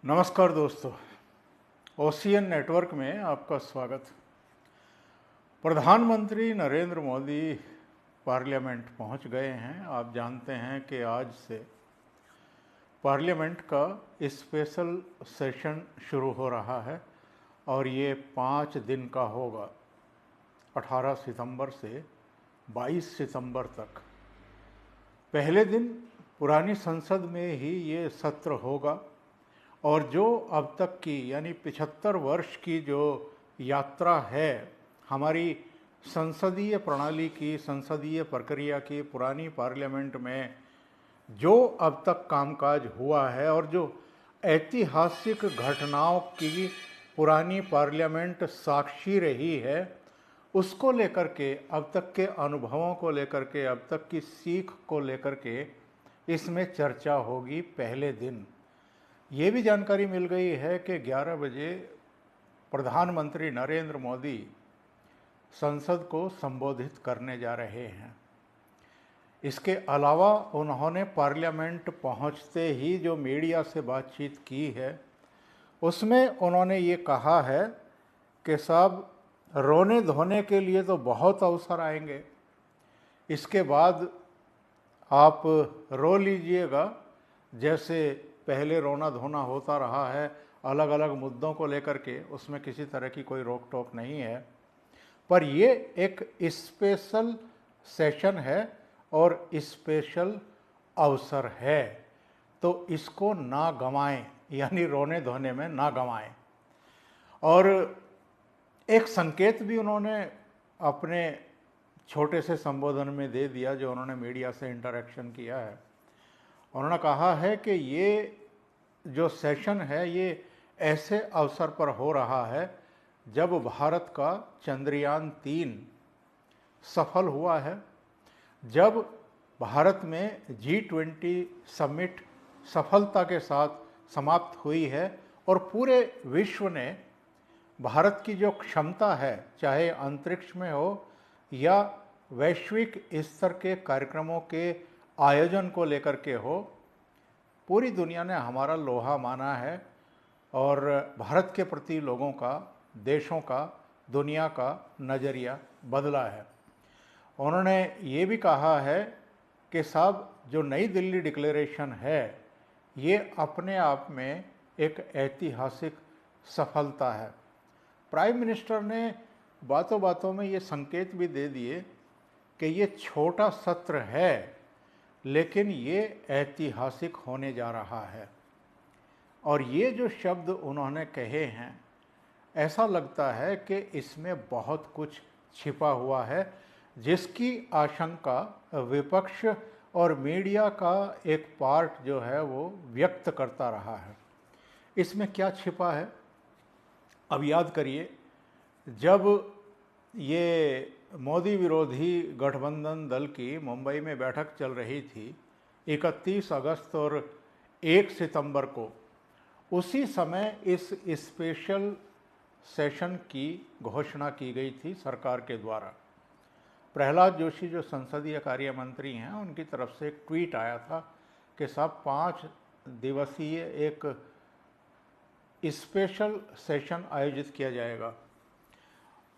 नमस्कार दोस्तों, ocean network में आपका स्वागत। प्रधानमंत्री नरेंद्र मोदी पार्लियामेंट पहुंच गए हैं। आप जानते हैं कि आज से पार्लियामेंट का स्पेशल सेशन शुरू हो रहा है और ये 5 दिन का होगा, 18 सितंबर से 22 सितंबर तक। पहले दिन पुरानी संसद में ही ये सत्र होगा और जो अब तक की यानी 75 वर्ष की जो यात्रा है हमारी संसदीय प्रणाली की, संसदीय प्रक्रिया की, पुरानी पार्लियामेंट में जो अब तक कामकाज हुआ है और जो ऐतिहासिक घटनाओं की पुरानी पार्लियामेंट साक्षी रही है, उसको लेकर के, अब तक के अनुभवों को लेकर के, अब तक की सीख को लेकर के इसमें चर्चा होगी पहले दिन। ये भी जानकारी मिल गई है कि 11 बजे प्रधानमंत्री नरेंद्र मोदी संसद को संबोधित करने जा रहे हैं। इसके अलावा उन्होंने पार्लियामेंट पहुंचते ही जो मीडिया से बातचीत की है उसमें उन्होंने ये कहा है कि साहब, रोने धोने के लिए तो बहुत अवसर आएंगे, इसके बाद आप रो लीजिएगा। जैसे पहले रोना धोना होता रहा है अलग अलग मुद्दों को लेकर के, उसमें किसी तरह की कोई रोक टोक नहीं है, पर ये एक स्पेशल सेशन है और स्पेशल अवसर है, तो इसको ना गंवाएं, यानी रोने धोने में ना गंवाएं। और एक संकेत भी उन्होंने अपने छोटे से संबोधन में दे दिया जो उन्होंने मीडिया से इंटरेक्शन किया है। उन्होंने कहा है कि ये जो सेशन है ये ऐसे अवसर पर हो रहा है जब भारत का चंद्रयान 3 सफल हुआ है, जब भारत में G20 समिट सफलता के साथ समाप्त हुई है और पूरे विश्व ने भारत की जो क्षमता है, चाहे अंतरिक्ष में हो या वैश्विक स्तर के कार्यक्रमों के आयोजन को लेकर के हो, पूरी दुनिया ने हमारा लोहा माना है और भारत के प्रति लोगों का, देशों का, दुनिया का नज़रिया बदला है। उन्होंने ये भी कहा है कि साहब, जो नई दिल्ली डिक्लेरेशन है ये अपने आप में एक ऐतिहासिक सफलता है। प्राइम मिनिस्टर ने बातों बातों में ये संकेत भी दे दिए कि ये छोटा सत्र है लेकिन ये ऐतिहासिक होने जा रहा है। और ये जो शब्द उन्होंने कहे हैं, ऐसा लगता है कि इसमें बहुत कुछ छिपा हुआ है जिसकी आशंका विपक्ष और मीडिया का एक पार्ट जो है वो व्यक्त करता रहा है। इसमें क्या छिपा है? अब याद करिए, जब ये मोदी विरोधी गठबंधन दल की मुंबई में बैठक चल रही थी 31 अगस्त और 1 सितंबर को, उसी समय इस स्पेशल सेशन की घोषणा की गई थी सरकार के द्वारा। प्रहलाद जोशी जो संसदीय कार्य मंत्री हैं, उनकी तरफ से एक ट्वीट आया था कि साहब 5 दिवसीय एक स्पेशल सेशन आयोजित किया जाएगा।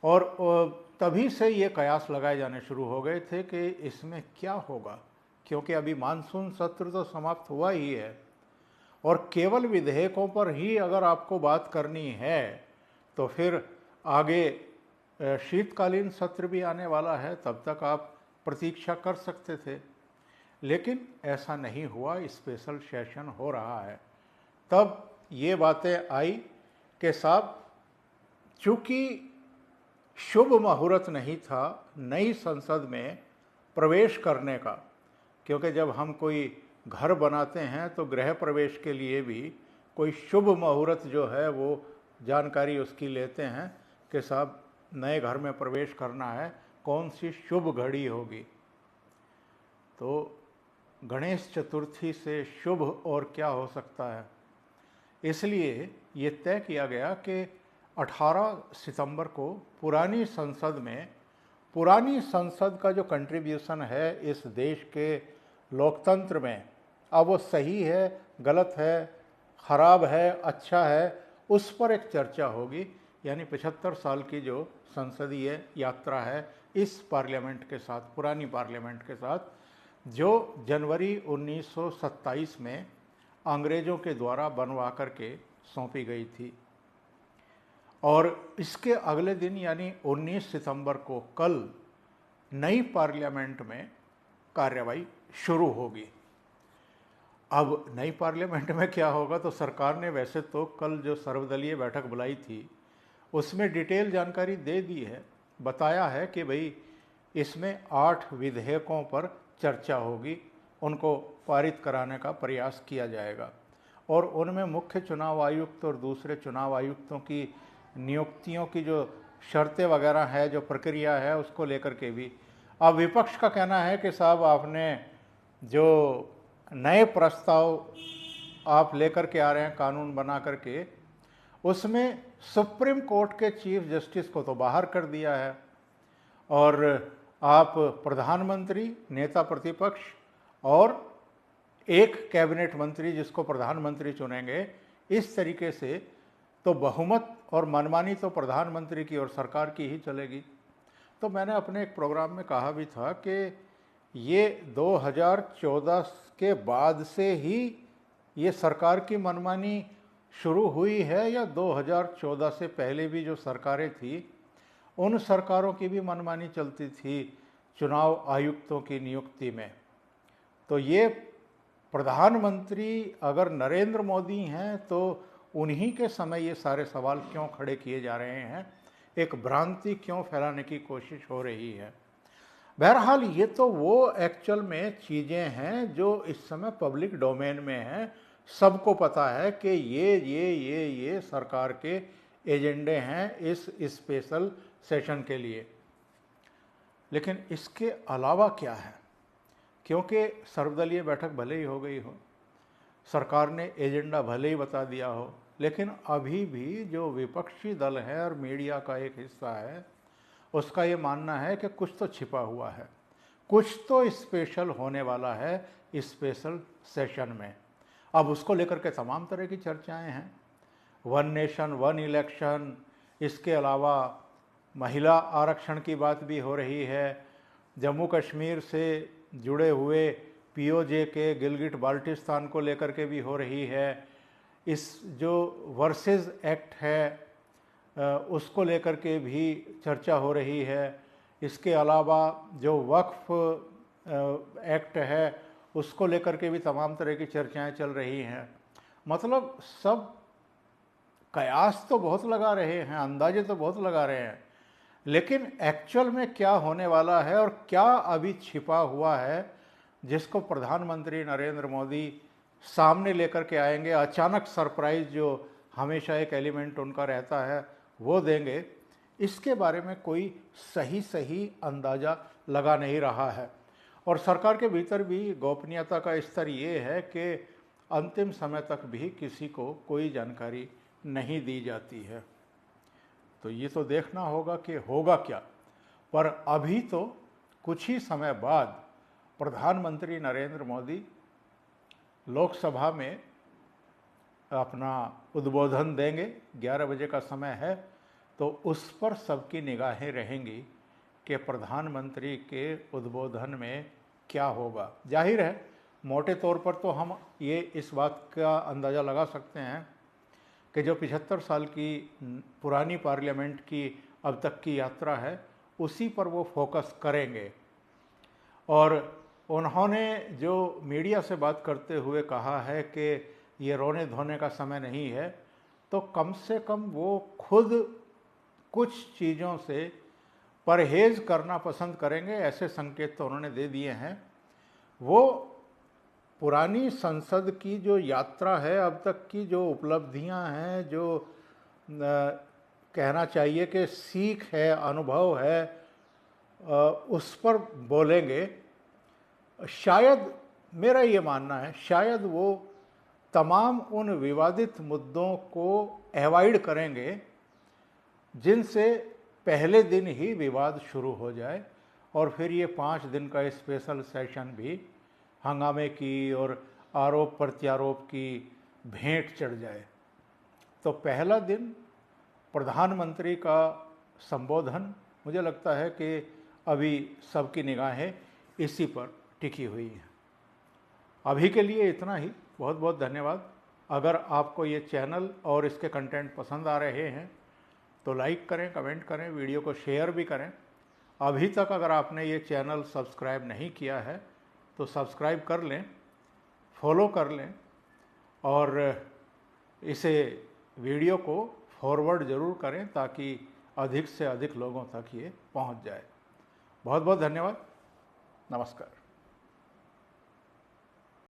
और तभी से ये कयास लगाए जाने शुरू हो गए थे कि इसमें क्या होगा, क्योंकि अभी मानसून सत्र तो समाप्त हुआ ही है और केवल विधेयकों पर ही अगर आपको बात करनी है तो फिर आगे शीतकालीन सत्र भी आने वाला है, तब तक आप प्रतीक्षा कर सकते थे। लेकिन ऐसा नहीं हुआ, स्पेशल सेशन हो रहा है। तब ये बातें आई कि साहब, चूँकि शुभ मुहूर्त नहीं था नई संसद में प्रवेश करने का, क्योंकि जब हम कोई घर बनाते हैं तो गृह प्रवेश के लिए भी कोई शुभ मुहूर्त जो है वो जानकारी उसकी लेते हैं कि साहब नए घर में प्रवेश करना है, कौन सी शुभ घड़ी होगी। तो गणेश चतुर्थी से शुभ और क्या हो सकता है। इसलिए ये तय किया गया कि 18 सितंबर को पुरानी संसद का जो कंट्रीब्यूशन है इस देश के लोकतंत्र में, अब वो सही है, गलत है, खराब है, अच्छा है, उस पर एक चर्चा होगी। यानी 75 साल की जो संसदीय यात्रा है इस पार्लियामेंट के साथ, पुरानी पार्लियामेंट के साथ, जो जनवरी 1927 में अंग्रेज़ों के द्वारा बनवा करके सौंपी गई थी। और इसके अगले दिन यानी 19 सितंबर को कल नई पार्लियामेंट में कार्रवाई शुरू होगी। अब नई पार्लियामेंट में क्या होगा, तो सरकार ने वैसे तो कल जो सर्वदलीय बैठक बुलाई थी उसमें डिटेल जानकारी दे दी है। बताया है कि भाई इसमें 8 विधेयकों पर चर्चा होगी, उनको पारित कराने का प्रयास किया जाएगा और उनमें मुख्य चुनाव आयुक्त और दूसरे चुनाव आयुक्तों की नियुक्तियों की जो शर्तें वगैरह है, जो प्रक्रिया है, उसको लेकर के भी अब विपक्ष का कहना है कि साहब आपने जो नए प्रस्ताव आप लेकर के आ रहे हैं कानून बना करके, उसमें सुप्रीम कोर्ट के चीफ जस्टिस को तो बाहर कर दिया है और आप प्रधानमंत्री, नेता प्रतिपक्ष और एक कैबिनेट मंत्री जिसको प्रधानमंत्री चुनेंगे, इस तरीके से तो बहुमत और मनमानी तो प्रधानमंत्री की और सरकार की ही चलेगी। तो मैंने अपने एक प्रोग्राम में कहा भी था कि ये 2014 के बाद से ही ये सरकार की मनमानी शुरू हुई है या 2014 से पहले भी जो सरकारें थी उन सरकारों की भी मनमानी चलती थी चुनाव आयुक्तों की नियुक्ति में। तो ये प्रधानमंत्री अगर नरेंद्र मोदी हैं तो उन्हीं के समय ये सारे सवाल क्यों खड़े किए जा रहे हैं, एक भ्रांति क्यों फैलाने की कोशिश हो रही है। बहरहाल ये तो वो एक्चुअल में चीज़ें हैं जो इस समय पब्लिक डोमेन में हैं, सबको पता है कि ये सरकार के एजेंडे हैं इस स्पेशल सेशन के लिए। लेकिन इसके अलावा क्या है, क्योंकि सर्वदलीय बैठक भले ही हो गई हो, सरकार ने एजेंडा भले ही बता दिया हो, लेकिन अभी भी जो विपक्षी दल है और मीडिया का एक हिस्सा है उसका ये मानना है कि कुछ तो छिपा हुआ है, कुछ तो स्पेशल होने वाला है स्पेशल सेशन में। अब उसको लेकर के तमाम तरह की चर्चाएं हैं, वन नेशन वन इलेक्शन, इसके अलावा महिला आरक्षण की बात भी हो रही है, जम्मू कश्मीर से जुड़े हुए पीओजे के गिलगिट बाल्टिस्तान को लेकर के भी हो रही है, इस जो वर्सेस एक्ट है उसको लेकर के भी चर्चा हो रही है, इसके अलावा जो वक्फ एक्ट है उसको लेकर के भी तमाम तरह की चर्चाएं चल रही हैं। मतलब सब कयास तो बहुत लगा रहे हैं, अंदाजे तो बहुत लगा रहे हैं, लेकिन एक्चुअल में क्या होने वाला है और क्या अभी छिपा हुआ है जिसको प्रधानमंत्री नरेंद्र मोदी सामने लेकर के आएंगे, अचानक सरप्राइज जो हमेशा एक एलिमेंट उनका रहता है वो देंगे, इसके बारे में कोई सही अंदाज़ा लगा नहीं रहा है। और सरकार के भीतर भी गोपनीयता का स्तर ये है कि अंतिम समय तक भी किसी को कोई जानकारी नहीं दी जाती है। तो ये तो देखना होगा कि होगा क्या। पर अभी तो कुछ ही समय बाद प्रधानमंत्री नरेंद्र मोदी लोकसभा में अपना उद्बोधन देंगे, 11 बजे का समय है, तो उस पर सबकी निगाहें रहेंगी कि प्रधानमंत्री के उद्बोधन में क्या होगा। जाहिर है मोटे तौर पर तो हम ये इस बात का अंदाज़ा लगा सकते हैं कि जो 75 साल की पुरानी पार्लियामेंट की अब तक की यात्रा है उसी पर वो फोकस करेंगे। और उन्होंने जो मीडिया से बात करते हुए कहा है कि ये रोने धोने का समय नहीं है, तो कम से कम वो खुद कुछ चीज़ों से परहेज़ करना पसंद करेंगे, ऐसे संकेत तो उन्होंने दे दिए हैं। वो पुरानी संसद की जो यात्रा है, अब तक की जो उपलब्धियां हैं, जो कहना चाहिए कि सीख है, अनुभव है, उस पर बोलेंगे। शायद मेरा ये मानना है, शायद वो तमाम उन विवादित मुद्दों को अवॉइड करेंगे जिनसे पहले दिन ही विवाद शुरू हो जाए और फिर ये 5 दिन का स्पेशल सेशन भी हंगामे की और आरोप प्रत्यारोप की भेंट चढ़ जाए। तो पहला दिन प्रधानमंत्री का संबोधन, मुझे लगता है कि अभी सबकी निगाहें इसी पर टिकी हुई हैं। अभी के लिए इतना ही। बहुत बहुत धन्यवाद। अगर आपको ये चैनल और इसके कंटेंट पसंद आ रहे हैं तो लाइक करें, कमेंट करें, वीडियो को शेयर भी करें। अभी तक अगर आपने ये चैनल सब्सक्राइब नहीं किया है तो सब्सक्राइब कर लें, फॉलो कर लें और इसे वीडियो को फॉरवर्ड ज़रूर करें ताकि अधिक से अधिक लोगों तक ये पहुंच जाए। बहुत बहुत धन्यवाद। नमस्कार।